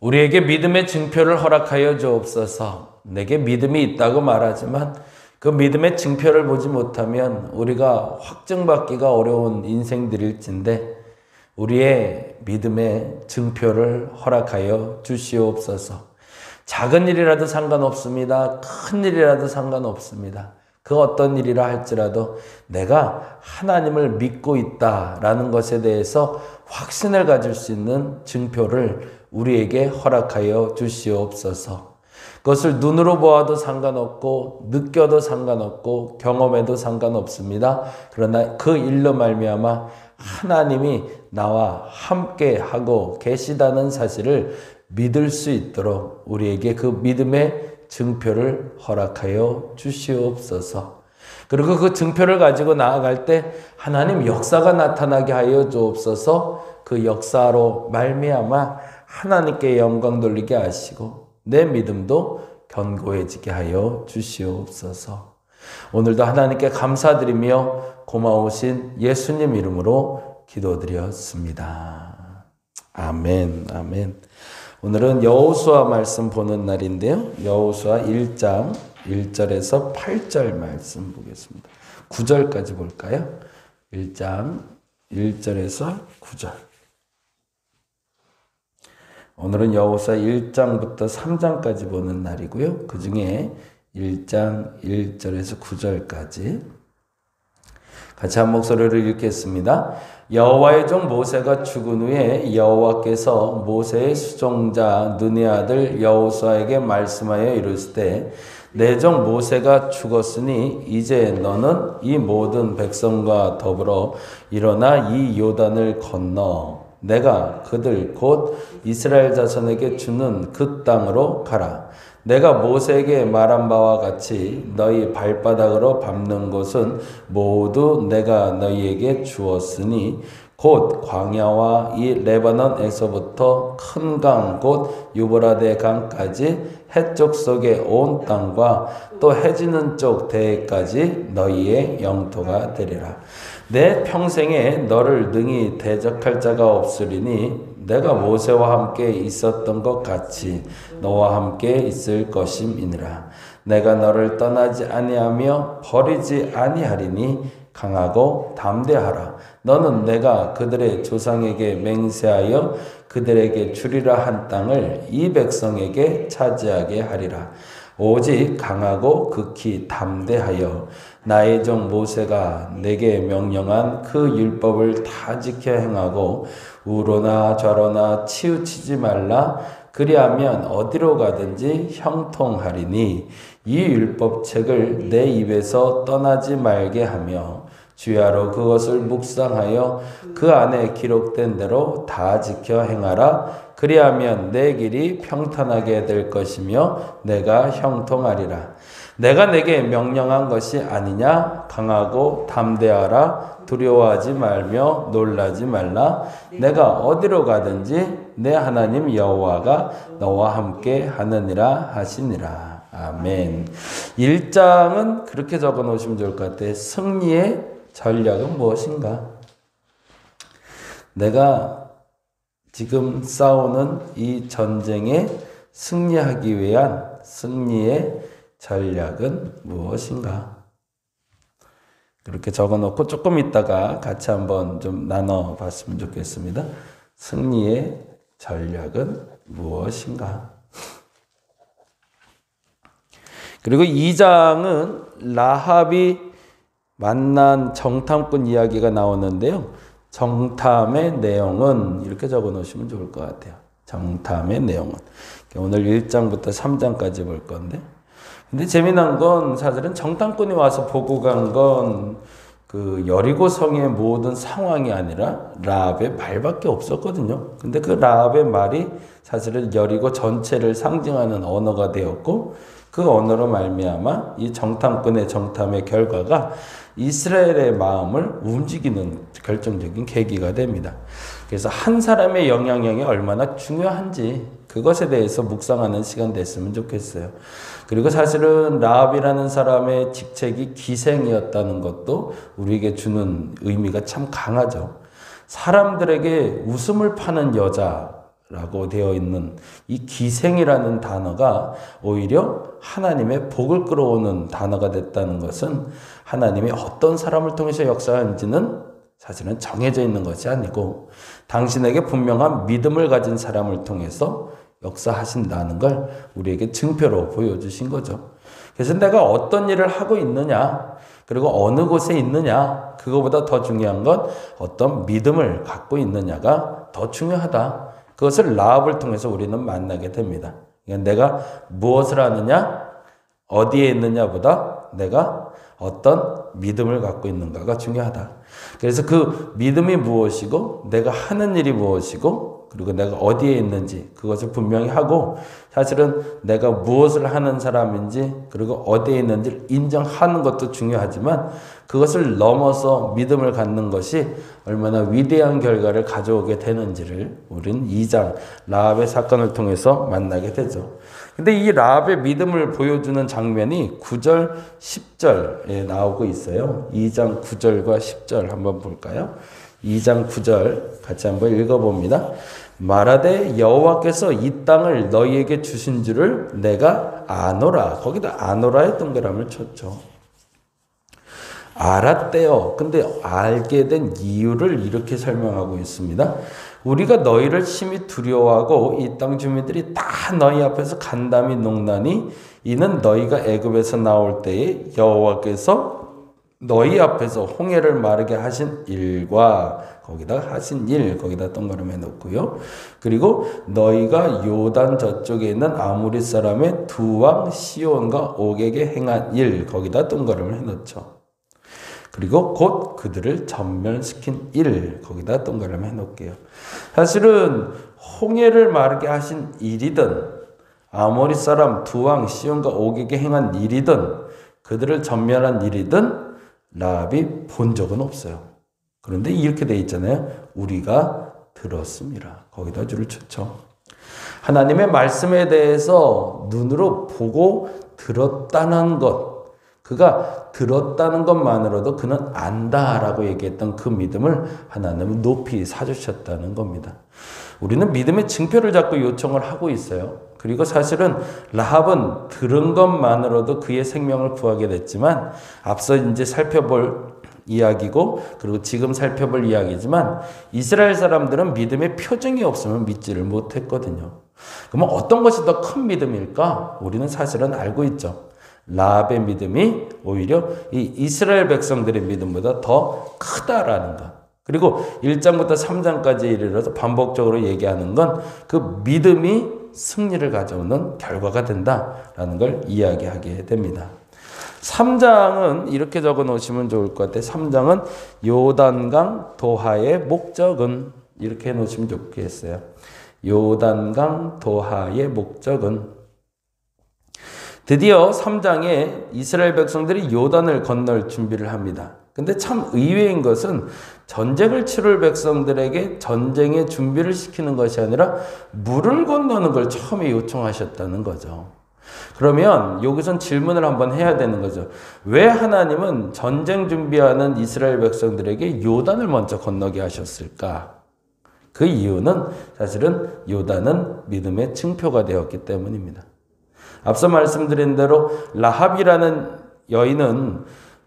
우리에게 믿음의 증표를 허락하여 주옵소서. 내게 믿음이 있다고 말하지만 그 믿음의 증표를 보지 못하면 우리가 확증받기가 어려운 인생들일진데 우리의 믿음의 증표를 허락하여 주시옵소서. 작은 일이라도 상관없습니다. 큰 일이라도 상관없습니다. 그 어떤 일이라 할지라도 내가 하나님을 믿고 있다라는 것에 대해서 확신을 가질 수 있는 증표를 우리에게 허락하여 주시옵소서. 그것을 눈으로 보아도 상관없고 느껴도 상관없고 경험해도 상관없습니다. 그러나 그 일로 말미암아 하나님이 나와 함께 하고 계시다는 사실을 믿을 수 있도록 우리에게 그 믿음의 증표를 허락하여 주시옵소서. 그리고 그 증표를 가지고 나아갈 때 하나님 역사가 나타나게 하여 주옵소서. 그 역사로 말미암아 하나님께 영광 돌리게 하시고 내 믿음도 견고해지게 하여 주시옵소서. 오늘도 하나님께 감사드리며 고마우신 예수님 이름으로 기도드렸습니다. 아멘, 아멘. 오늘은 여호수아 말씀 보는 날인데요. 여호수아 1장 1절에서 8절 말씀 보겠습니다. 9절까지 볼까요? 1장 1절에서 9절. 오늘은 여호수아 1장부터 3장까지 보는 날이고요. 그 중에 1장 1절에서 9절까지 같이 한 목소리로 읽겠습니다. 여호와의 종 모세가 죽은 후에 여호와께서 모세의 수종자 눈의 아들 여호수아에게 말씀하여 이르시되 내 종 모세가 죽었으니 이제 너는 이 모든 백성과 더불어 일어나 이 요단을 건너 내가 그들 곧 이스라엘 자손에게 주는 그 땅으로 가라. 내가 모세에게 말한 바와 같이 너희 발바닥으로 밟는 곳은 모두 내가 너희에게 주었으니 곧 광야와 이 레바논에서부터 큰 강 곧 유브라데 강까지 해쪽 속의 온 땅과 또 해지는 쪽 대해까지 너희의 영토가 되리라. 내 평생에 너를 능히 대적할 자가 없으리니 내가 모세와 함께 있었던 것 같이 너와 함께 있을 것임이니라. 내가 너를 떠나지 아니하며 버리지 아니하리니 강하고 담대하라. 너는 내가 그들의 조상에게 맹세하여 그들에게 주리라 한 땅을 이 백성에게 차지하게 하리라. 오직 강하고 극히 담대하여 나의 종 모세가 내게 명령한 그 율법을 다 지켜 행하고 우로나 좌로나 치우치지 말라. 그리하면 어디로 가든지 형통하리니 이 율법책을 내 입에서 떠나지 말게 하며 주야로 그것을 묵상하여 그 안에 기록된 대로 다 지켜 행하라. 그리하면 내 길이 평탄하게 될 것이며 내가 형통하리라. 내가 내게 명령한 것이 아니냐? 강하고 담대하라. 두려워하지 말며 놀라지 말라. 내가 어디로 가든지 내 하나님 여호와가 너와 함께 하느니라 하시니라. 아멘. 1장은 그렇게 적어 놓으시면 좋을 것 같아요. 승리의 전략은 무엇인가? 내가 지금 싸우는 이 전쟁에 승리하기 위한 승리의 전략은 무엇인가? 그렇게 적어놓고 조금 있다가 같이 한번 좀 나눠봤으면 좋겠습니다. 승리의 전략은 무엇인가? 그리고 2장은 라합이 만난 정탐꾼 이야기가 나오는데요. 정탐의 내용은 이렇게 적어 놓으시면 좋을 것 같아요. 정탐의 내용은. 오늘 1장부터 3장까지 볼 건데. 근데 재미난 건 사실은 정탐꾼이 와서 보고 간 건 그 여리고 성의 모든 상황이 아니라 라합의 말밖에 없었거든요. 근데 그 라합의 말이 사실은 여리고 전체를 상징하는 언어가 되었고 그 언어로 말미암아 이 정탐꾼의 정탐의 결과가 이스라엘의 마음을 움직이는 결정적인 계기가 됩니다. 그래서 한 사람의 영향력이 얼마나 중요한지 그것에 대해서 묵상하는 시간 됐으면 좋겠어요. 그리고 사실은 라합이라는 사람의 직책이 기생이었다는 것도 우리에게 주는 의미가 참 강하죠. 사람들에게 웃음을 파는 여자라고 되어 있는 이 기생이라는 단어가 오히려 하나님의 복을 끌어오는 단어가 됐다는 것은 하나님이 어떤 사람을 통해서 역사하는지는 사실은 정해져 있는 것이 아니고 당신에게 분명한 믿음을 가진 사람을 통해서 역사하신다는 걸 우리에게 증표로 보여주신 거죠. 그래서 내가 어떤 일을 하고 있느냐, 그리고 어느 곳에 있느냐, 그거보다 더 중요한 건 어떤 믿음을 갖고 있느냐가 더 중요하다. 그것을 라합을 통해서 우리는 만나게 됩니다. 그러니까 내가 무엇을 하느냐, 어디에 있느냐보다 내가 어떤 믿음을 갖고 있는가가 중요하다. 그래서 그 믿음이 무엇이고 내가 하는 일이 무엇이고 그리고 내가 어디에 있는지 그것을 분명히 하고 사실은 내가 무엇을 하는 사람인지 그리고 어디에 있는지를 인정하는 것도 중요하지만 그것을 넘어서 믿음을 갖는 것이 얼마나 위대한 결과를 가져오게 되는지를 우리는 2장 라합의 사건을 통해서 만나게 되죠. 근데 이 라합의 믿음을 보여주는 장면이 9절, 10절에 나오고 있어요. 2장 9절과 10절 한번 볼까요? 2장 9절 같이 한번 읽어봅니다. 말하되 여호와께서 이 땅을 너희에게 주신 줄을 내가 아노라. 거기다 아노라의 동그라미를 쳤죠. 알았대요. 근데 알게 된 이유를 이렇게 설명하고 있습니다. 우리가 너희를 심히 두려워하고 이 땅 주민들이 다 너희 앞에서 간담이 농나니 이는 너희가 애굽에서 나올 때에 여호와께서 너희 앞에서 홍해를 마르게 하신 일과 거기다 하신 일 거기다 동그라미 해놓고요. 그리고 너희가 요단 저쪽에 있는 아모리 사람의 두 왕 시온과 옥에게 행한 일 거기다 동그라미 해놓죠. 그리고 곧 그들을 전멸시킨 일 거기다 동그라미 해놓을게요. 사실은 홍해를 마르게 하신 일이든 아모리 사람 두 왕 시온과 옥에게 행한 일이든 그들을 전멸한 일이든 라합이 본 적은 없어요. 그런데 이렇게 돼 있잖아요. 우리가 들었습니다. 거기다 줄을 쳤죠. 하나님의 말씀에 대해서 눈으로 보고 들었다는 것, 그가 들었다는 것만으로도 그는 안다라고 얘기했던 그 믿음을 하나님은 높이 사주셨다는 겁니다. 우리는 믿음의 증표를 자꾸 요청을 하고 있어요. 그리고 사실은 라합은 들은 것만으로도 그의 생명을 구하게 됐지만 앞서 이제 살펴볼 이야기고 그리고 지금 살펴볼 이야기지만 이스라엘 사람들은 믿음의 표징이 없으면 믿지를 못했거든요. 그러면 어떤 것이 더 큰 믿음일까? 우리는 사실은 알고 있죠. 라합의 믿음이 오히려 이 이스라엘 백성들의 믿음보다 더 크다라는 것. 그리고 1장부터 3장까지 이르러서 반복적으로 얘기하는 건 그 믿음이 승리를 가져오는 결과가 된다라는 걸 이야기하게 됩니다. 3장은 이렇게 적어 놓으시면 좋을 것 같아요. 3장은 요단강 도하의 목적은 이렇게 해 놓으시면 좋겠어요. 요단강 도하의 목적은 드디어 3장에 이스라엘 백성들이 요단을 건널 준비를 합니다. 근데 참 의외인 것은 전쟁을 치를 백성들에게 전쟁의 준비를 시키는 것이 아니라 물을 건너는 걸 처음에 요청하셨다는 거죠. 그러면 여기선 질문을 한번 해야 되는 거죠. 왜 하나님은 전쟁 준비하는 이스라엘 백성들에게 요단을 먼저 건너게 하셨을까? 그 이유는 사실은 요단은 믿음의 증표가 되었기 때문입니다. 앞서 말씀드린 대로 라합이라는 여인은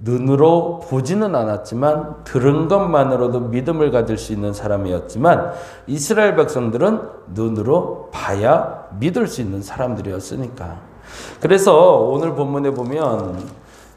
눈으로 보지는 않았지만 들은 것만으로도 믿음을 가질 수 있는 사람이었지만 이스라엘 백성들은 눈으로 봐야 믿을 수 있는 사람들이었으니까. 그래서 오늘 본문에 보면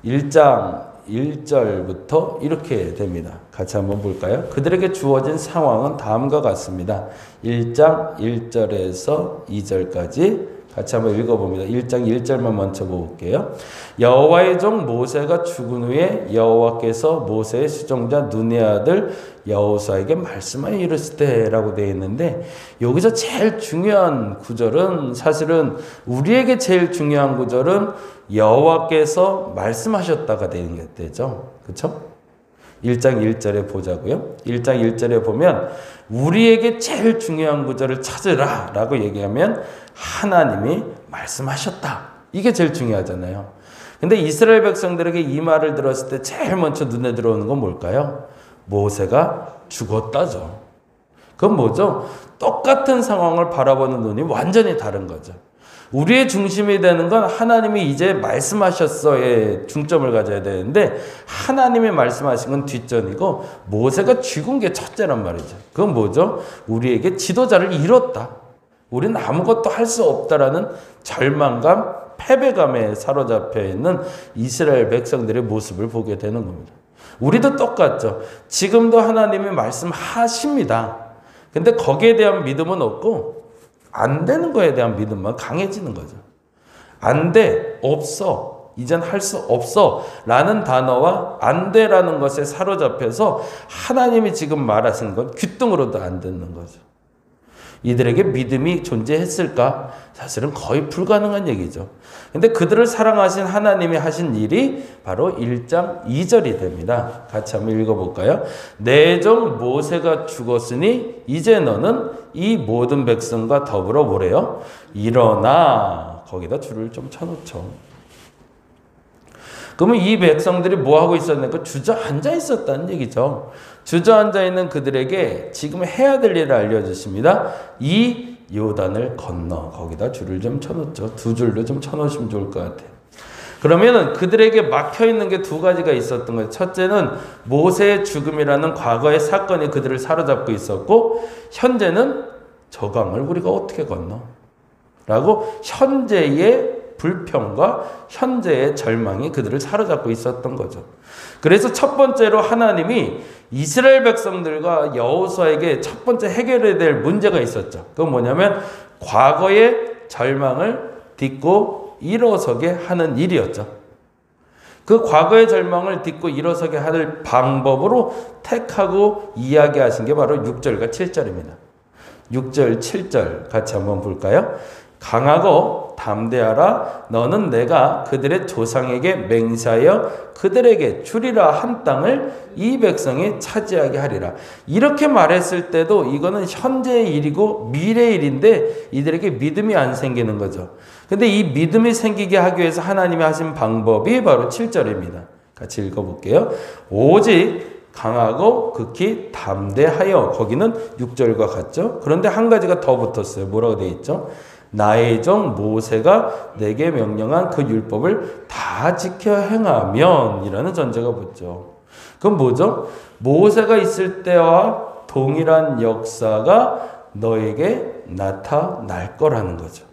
1장 1절부터 이렇게 됩니다. 같이 한번 볼까요? 그들에게 주어진 상황은 다음과 같습니다. 1장 1절에서 2절까지 같이 한번 읽어봅니다. 1장 1절만 먼저 볼게요. 여호와의 종 모세가 죽은 후에 여호와께서 모세의 수종자 눈의 아들 여호수아에게 말씀하여 이르시되라고 되어 있는데 여기서 제일 중요한 구절은 사실은 우리에게 제일 중요한 구절은 여호와께서 말씀하셨다가 되죠. 그렇죠? 1장 1절에 보자고요. 1장 1절에 보면 우리에게 제일 중요한 구절을 찾으라 라고 얘기하면 하나님이 말씀하셨다 이게 제일 중요하잖아요. 근데 이스라엘 백성들에게 이 말을 들었을 때 제일 먼저 눈에 들어오는 건 뭘까요? 모세가 죽었다죠. 그건 뭐죠? 똑같은 상황을 바라보는 눈이 완전히 다른 거죠. 우리의 중심이 되는 건 하나님이 이제 말씀하셨어에 중점을 가져야 되는데 하나님이 말씀하신 건 뒷전이고 모세가 죽은 게 첫째란 말이죠. 그건 뭐죠? 우리에게 지도자를 잃었다. 우리는 아무것도 할 수 없다라는 절망감, 패배감에 사로잡혀 있는 이스라엘 백성들의 모습을 보게 되는 겁니다. 우리도 똑같죠. 지금도 하나님이 말씀하십니다. 근데 거기에 대한 믿음은 없고 안 되는 거에 대한 믿음만 강해지는 거죠. 안 돼, 없어, 이젠 할 수 없어 라는 단어와 안 돼라는 것에 사로잡혀서 하나님이 지금 말하시는 건 귀뚱으로도 안 듣는 거죠. 이들에게 믿음이 존재했을까? 사실은 거의 불가능한 얘기죠. 근데 그들을 사랑하신 하나님이 하신 일이 바로 1장 2절이 됩니다. 같이 한번 읽어볼까요? 내 종 모세가 죽었으니 이제 너는 이 모든 백성과 더불어 뭐래요? 일어나. 거기다 줄을 좀 쳐놓죠. 그러면 이 백성들이 뭐 하고 있었는가? 주저앉아 있었다는 얘기죠. 주저앉아 있는 그들에게 지금 해야 될 일을 알려주십니다. 이 요단을 건너. 거기다 줄을 좀 쳐놓죠. 두 줄로 좀 쳐놓으시면 좋을 것 같아요. 그러면 그들에게 막혀있는 게 두 가지가 있었던 거예요. 첫째는 모세의 죽음이라는 과거의 사건이 그들을 사로잡고 있었고 현재는 저 강을 우리가 어떻게 건너? 라고 현재의 불평과 현재의 절망이 그들을 사로잡고 있었던 거죠. 그래서 첫 번째로 하나님이 이스라엘 백성들과 여호수아에게 첫 번째 해결해야 될 문제가 있었죠. 그건 뭐냐면 과거의 절망을 딛고 일어서게 하는 일이었죠. 그 과거의 절망을 딛고 일어서게 할 방법으로 택하고 이야기하신 게 바로 6절과 7절입니다. 6절, 7절 같이 한번 볼까요? 강하고 담대하라. 너는 내가 그들의 조상에게 맹세하여 그들에게 주리라 한 땅을 이 백성이 차지하게 하리라. 이렇게 말했을 때도 이거는 현재의 일이고 미래의 일인데 이들에게 믿음이 안 생기는 거죠. 근데 이 믿음이 생기게 하기 위해서 하나님이 하신 방법이 바로 7절입니다. 같이 읽어볼게요. 오직 강하고 극히 담대하여. 거기는 6절과 같죠. 그런데 한 가지가 더 붙었어요. 뭐라고 되어 있죠? 나의 종 모세가 내게 명령한 그 율법을 다 지켜 행하면 이라는 전제가 붙죠. 그건 뭐죠? 모세가 있을 때와 동일한 역사가 너에게 나타날 거라는 거죠.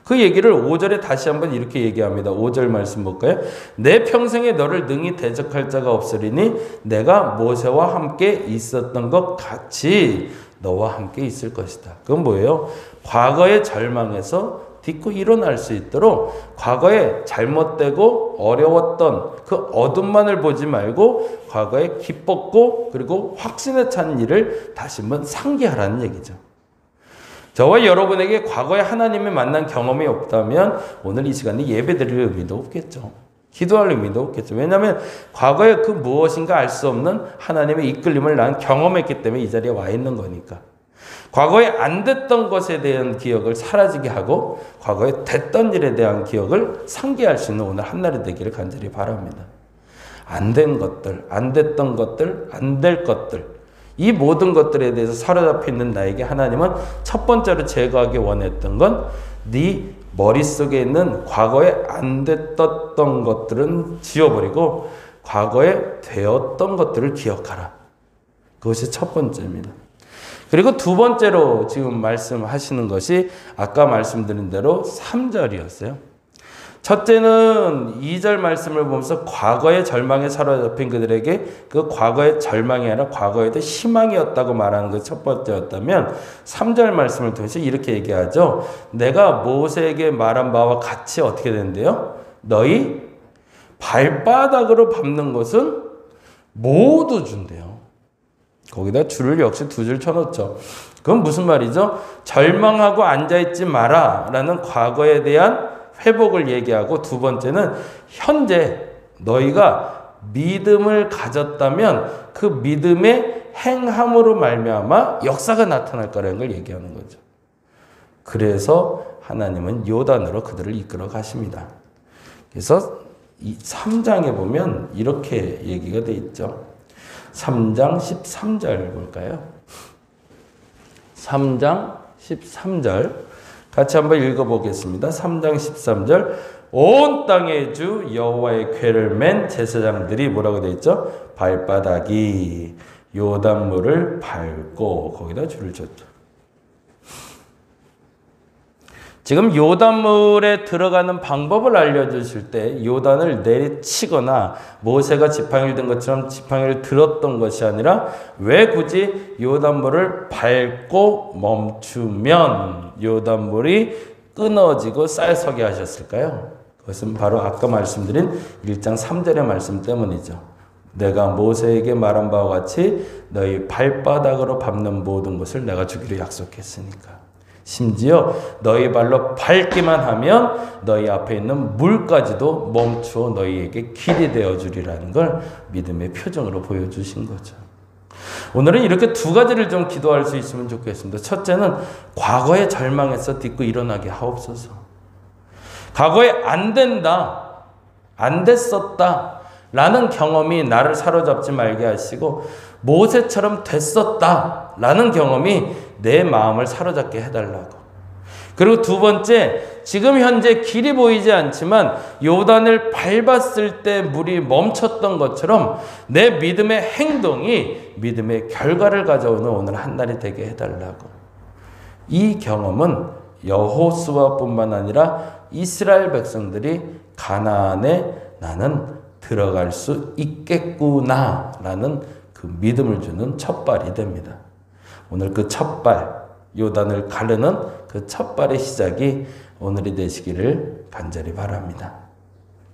그 얘기를 5절에 다시 한번 이렇게 얘기합니다. 5절 말씀 볼까요? 내 평생에 너를 능히 대적할 자가 없으리니 내가 모세와 함께 있었던 것 같이 너와 함께 있을 것이다. 그건 뭐예요? 과거의 절망에서 딛고 일어날 수 있도록 과거에 잘못되고 어려웠던 그 어둠만을 보지 말고 과거에 기뻤고 그리고 확신에 찬 일을 다시 한번 상기하라는 얘기죠. 저와 여러분에게 과거에 하나님을 만난 경험이 없다면 오늘 이 시간에 예배드릴 의미도 없겠죠. 기도할 의미도 없겠죠. 왜냐하면 과거에 그 무엇인가 알 수 없는 하나님의 이끌림을 난 경험했기 때문에 이 자리에 와 있는 거니까. 과거에 안 됐던 것에 대한 기억을 사라지게 하고 과거에 됐던 일에 대한 기억을 상기할 수 있는 오늘 한날이 되기를 간절히 바랍니다. 안 된 것들, 안 됐던 것들, 안 될 것들, 이 모든 것들에 대해서 사로잡혀 있는 나에게 하나님은 첫 번째로 제거하기 원했던 건 네 머릿속에 있는 과거에 안 됐던 것들은 지워버리고 과거에 되었던 것들을 기억하라. 그것이 첫 번째입니다. 그리고 두 번째로 지금 말씀하시는 것이 아까 말씀드린 대로 3절이었어요. 첫째는 2절 말씀을 보면서 과거의 절망에 사로잡힌 그들에게 그 과거의 절망이 아니라 과거에 대한 희망이었다고 말하는 것이 첫 번째였다면 3절 말씀을 통해서 이렇게 얘기하죠. 내가 모세에게 말한 바와 같이 어떻게 된대요? 너희 발바닥으로 밟는 것은 모두 준대요. 거기다 줄을 역시 두 줄 쳐놓죠. 그건 무슨 말이죠? 절망하고 앉아있지 마라 라는 과거에 대한 회복을 얘기하고 두 번째는 현재 너희가 믿음을 가졌다면 그 믿음의 행함으로 말미암아 역사가 나타날 거라는 걸 얘기하는 거죠. 그래서 하나님은 요단으로 그들을 이끌어 가십니다. 그래서 이 3장에 보면 이렇게 얘기가 돼 있죠. 3장 13절 볼까요? 3장 13절 같이 한번 읽어보겠습니다. 3장 13절 온 땅의 주 여호와의 궤를 맨 제사장들이 뭐라고 돼 있죠? 발바닥이 요단물을 밟고 거기다 줄을 쳤죠. 지금 요단물에 들어가는 방법을 알려주실 때 요단을 내리치거나 모세가 지팡이를 든 것처럼 지팡이를 들었던 것이 아니라 왜 굳이 요단물을 밟고 멈추면 요단물이 끊어지고 쌀서게 하셨을까요? 그것은 바로 아까 말씀드린 1장 3절의 말씀 때문이죠. 내가 모세에게 말한 바와 같이 너희 발바닥으로 밟는 모든 것을 내가 주기로 약속했으니까. 심지어 너희 발로 밟기만 하면 너희 앞에 있는 물까지도 멈추어 너희에게 길이 되어주리라는 걸 믿음의 표정으로 보여주신 거죠. 오늘은 이렇게 두 가지를 좀 기도할 수 있으면 좋겠습니다. 첫째는 과거에 절망해서 딛고 일어나게 하옵소서. 과거에 안 된다, 안 됐었다 라는 경험이 나를 사로잡지 말게 하시고 모세처럼 됐었다 라는 경험이 내 마음을 사로잡게 해달라고. 그리고 두 번째, 지금 현재 길이 보이지 않지만 요단을 밟았을 때 물이 멈췄던 것처럼 내 믿음의 행동이 믿음의 결과를 가져오는 오늘 한 날이 되게 해달라고. 이 경험은 여호수아뿐만 아니라 이스라엘 백성들이 가나안에 나는 들어갈 수 있겠구나라는 그 믿음을 주는 첫발이 됩니다. 오늘 그 첫발, 요단을 가르는 그 첫발의 시작이 오늘이 되시기를 간절히 바랍니다.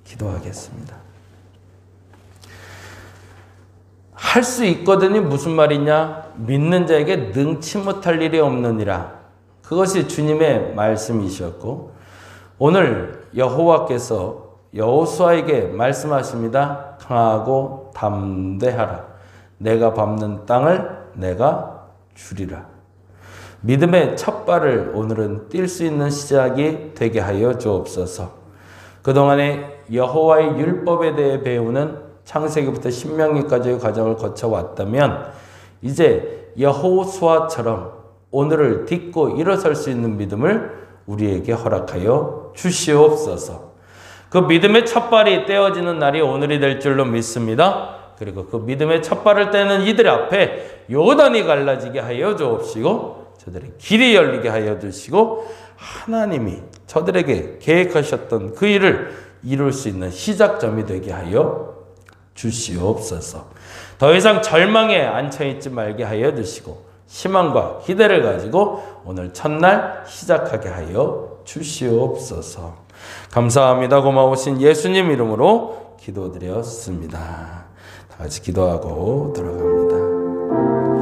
기도하겠습니다. 할 수 있거든이 무슨 말이냐? 믿는 자에게 능치 못할 일이 없느니라. 그것이 주님의 말씀이셨고 오늘 여호와께서 여호수아에게 말씀하십니다. 강하고 담대하라. 내가 밟는 땅을 내가 주리라. 믿음의 첫 발을 오늘은 뛸 수 있는 시작이 되게 하여 주옵소서. 그동안에 여호와의 율법에 대해 배우는 창세기부터 신명기까지의 과정을 거쳐왔다면 이제 여호수아처럼 오늘을 딛고 일어설 수 있는 믿음을 우리에게 허락하여 주시옵소서. 그 믿음의 첫 발이 떼어지는 날이 오늘이 될 줄로 믿습니다. 그리고 그 믿음의 첫 발을 떼는 이들 앞에 요단이 갈라지게 하여 주옵시고 저들의 길이 열리게 하여 주시고 하나님이 저들에게 계획하셨던 그 일을 이룰 수 있는 시작점이 되게 하여 주시옵소서. 더 이상 절망에 앉혀있지 말게 하여 주시고 희망과 기대를 가지고 오늘 첫날 시작하게 하여 주시옵소서. 감사합니다. 고마우신 예수님 이름으로 기도드렸습니다. 다 같이 기도하고 들어갑니다.